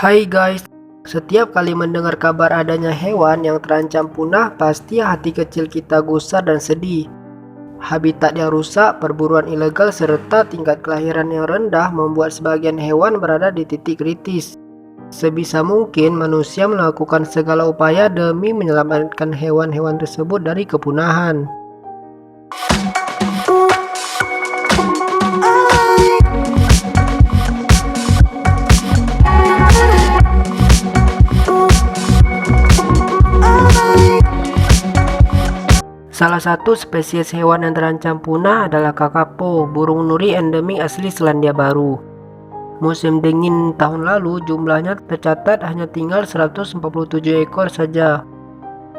Hai guys, setiap kali mendengar kabar adanya hewan yang terancam punah, pasti hati kecil kita gusar dan sedih. Habitat yang rusak, perburuan ilegal, serta tingkat kelahiran yang rendah membuat sebagian hewan berada di titik kritis. Sebisa mungkin manusia melakukan segala upaya demi menyelamatkan hewan-hewan tersebut dari kepunahan. Salah satu spesies hewan yang terancam punah adalah kakapo, burung nuri endemik asli Selandia Baru. Musim dingin tahun lalu jumlahnya tercatat hanya tinggal 147 ekor saja.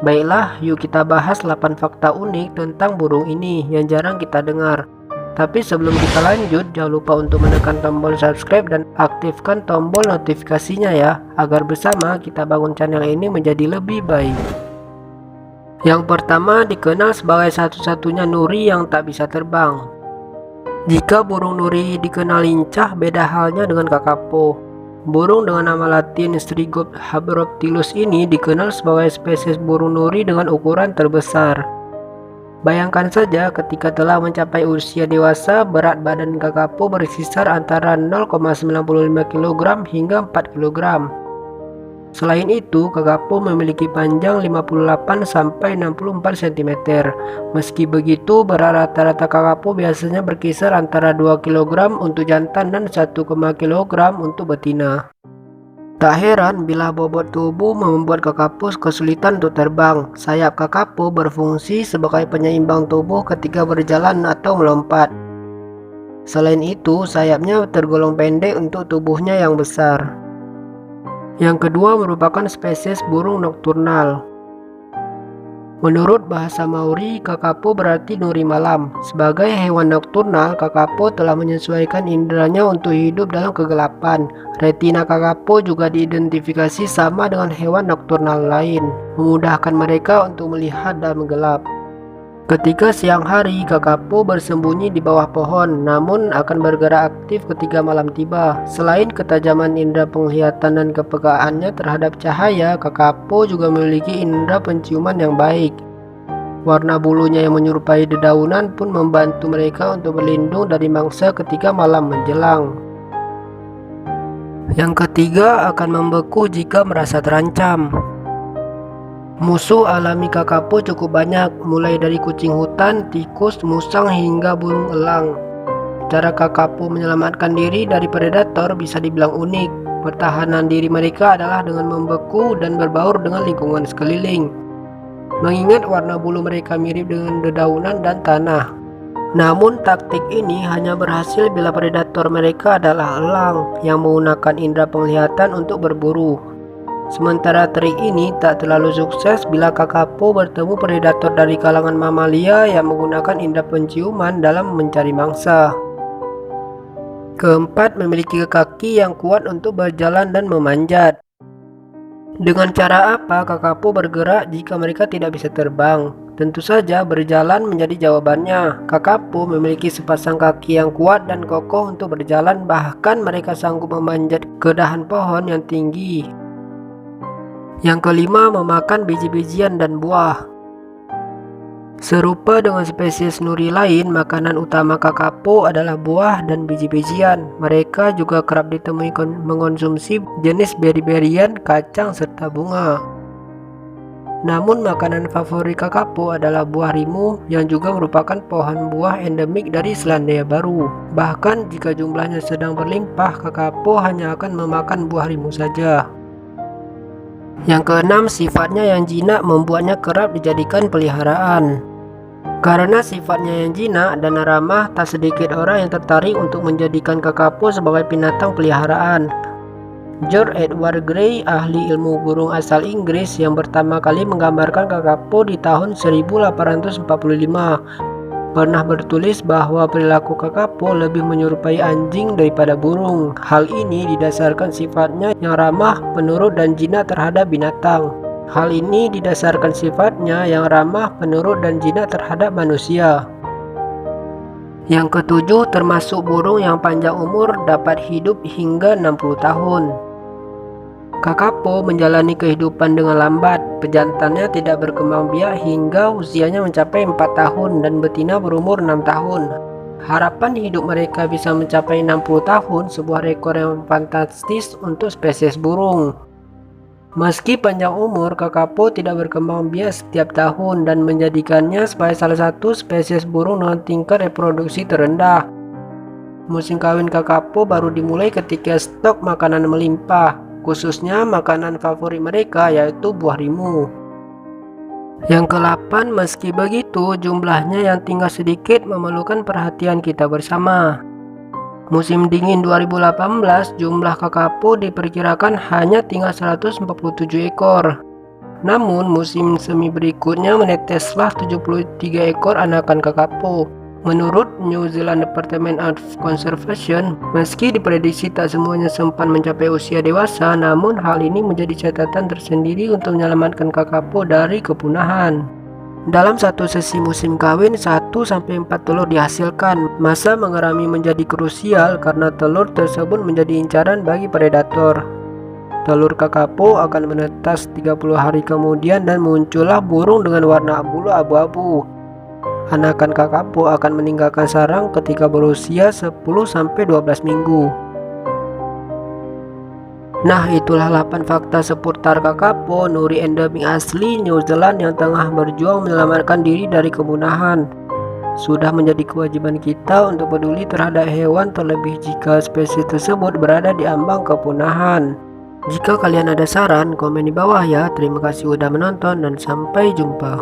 Baiklah, yuk kita bahas 8 fakta unik tentang burung ini yang jarang kita dengar. Tapi sebelum kita lanjut, jangan lupa untuk menekan tombol subscribe dan aktifkan tombol notifikasinya ya, agar bersama kita bangun channel ini menjadi lebih baik. Yang pertama dikenal sebagai satu-satunya nuri yang tak bisa terbang. Jika burung nuri dikenal lincah, beda halnya dengan kakapo. Burung dengan nama latin Strigops habroptilus ini dikenal sebagai spesies burung nuri dengan ukuran terbesar. Bayangkan saja ketika telah mencapai usia dewasa, berat badan kakapo berkisar antara 0,95 kg hingga 4 kg. Selain itu, kakapo memiliki panjang 58-64 cm. Meski begitu, berat rata-rata kakapo biasanya berkisar antara 2 kg untuk jantan dan 1 kg untuk betina. Tak heran bila bobot tubuh membuat kakapo kesulitan untuk terbang. Sayap kakapo berfungsi sebagai penyeimbang tubuh ketika berjalan atau melompat. Selain itu, sayapnya tergolong pendek untuk tubuhnya yang besar. Yang kedua merupakan spesies burung nokturnal. Menurut bahasa Maori, kakapo berarti nuri malam. Sebagai hewan nokturnal, kakapo telah menyesuaikan inderanya untuk hidup dalam kegelapan. Retina kakapo juga diidentifikasi sama dengan hewan nokturnal lain, memudahkan mereka untuk melihat dalam gelap. Ketika siang hari, kakapo bersembunyi di bawah pohon, namun akan bergerak aktif ketika malam tiba. Selain ketajaman indera penglihatan dan kepekaannya terhadap cahaya, kakapo juga memiliki indera penciuman yang baik. Warna bulunya yang menyerupai dedaunan pun membantu mereka untuk berlindung dari mangsa ketika malam menjelang. Yang ketiga, akan membeku jika merasa terancam. Musuh alami kakapo cukup banyak, mulai dari kucing hutan, tikus, musang, hingga burung elang. Cara kakapo menyelamatkan diri dari predator bisa dibilang unik. Pertahanan diri mereka adalah dengan membeku dan berbaur dengan lingkungan sekeliling. Mengingat warna bulu mereka mirip dengan dedaunan dan tanah. Namun taktik ini hanya berhasil bila predator mereka adalah elang yang menggunakan indera penglihatan untuk berburu. Sementara trik ini tak terlalu sukses bila kakapo bertemu predator dari kalangan mamalia yang menggunakan indera penciuman dalam mencari mangsa. Keempat, memiliki kaki yang kuat untuk berjalan dan memanjat. Dengan cara apa kakapo bergerak jika mereka tidak bisa terbang? Tentu saja berjalan menjadi jawabannya. Kakapo memiliki sepasang kaki yang kuat dan kokoh untuk berjalan, bahkan mereka sanggup memanjat ke dahan pohon yang tinggi. Yang kelima, memakan biji-bijian dan buah. Serupa dengan spesies nuri lain, makanan utama kakapo adalah buah dan biji-bijian. Mereka juga kerap ditemui mengonsumsi jenis beri-berian, kacang, serta bunga. Namun makanan favorit kakapo adalah buah rimu yang juga merupakan pohon buah endemik dari Selandia Baru. Bahkan jika jumlahnya sedang berlimpah, kakapo hanya akan memakan buah rimu saja. Yang keenam, sifatnya yang jinak membuatnya kerap dijadikan peliharaan. Karena sifatnya yang jinak dan ramah, tak sedikit orang yang tertarik untuk menjadikan kakapo sebagai binatang peliharaan. George Edward Gray, ahli ilmu burung asal Inggris yang pertama kali menggambarkan kakapo di tahun 1845, pernah bertulis bahwa perilaku kakapo lebih menyerupai anjing daripada burung. Hal ini didasarkan sifatnya yang ramah, penurut, dan jinak terhadap binatang. Manusia. Yang ketujuh, termasuk burung yang panjang umur, dapat hidup hingga 60 tahun. Kakapo menjalani kehidupan dengan lambat. Pejantannya tidak berkembang biak hingga usianya mencapai 4 tahun dan betina berumur 6 tahun. Harapan hidup mereka bisa mencapai 60 tahun, sebuah rekor yang fantastis untuk spesies burung. Meski panjang umur, kakapo tidak berkembang biak setiap tahun dan menjadikannya sebagai salah satu spesies burung dengan tingkat reproduksi terendah. Musim kawin kakapo baru dimulai ketika stok makanan melimpah, khususnya makanan favorit mereka yaitu buah rimu. Yang ke-8, meski begitu, jumlahnya yang tinggal sedikit memerlukan perhatian kita bersama. Musim dingin 2018, jumlah kakapo diperkirakan hanya tinggal 147 ekor. Namun, musim semi berikutnya meneteslah 73 ekor anakan kakapo. Menurut New Zealand Department of Conservation, meski diprediksi tak semuanya sempat mencapai usia dewasa, namun hal ini menjadi catatan tersendiri untuk menyelamatkan kakapo dari kepunahan. Dalam satu sesi musim kawin, 1-4 telur dihasilkan. Masa mengerami menjadi krusial karena telur tersebut menjadi incaran bagi predator. Telur kakapo akan menetas 30 hari kemudian dan muncullah burung dengan warna bulu abu-abu. Anakan kakapo akan meninggalkan sarang ketika berusia 10-12 minggu. Nah, itulah 8 fakta seputar kakapo, nuri endemik asli New Zealand yang tengah berjuang menyelamatkan diri dari kepunahan. Sudah menjadi kewajiban kita untuk peduli terhadap hewan, terlebih jika spesies tersebut berada di ambang kepunahan. Jika kalian ada saran, komen di bawah ya. Terima kasih sudah menonton dan sampai jumpa.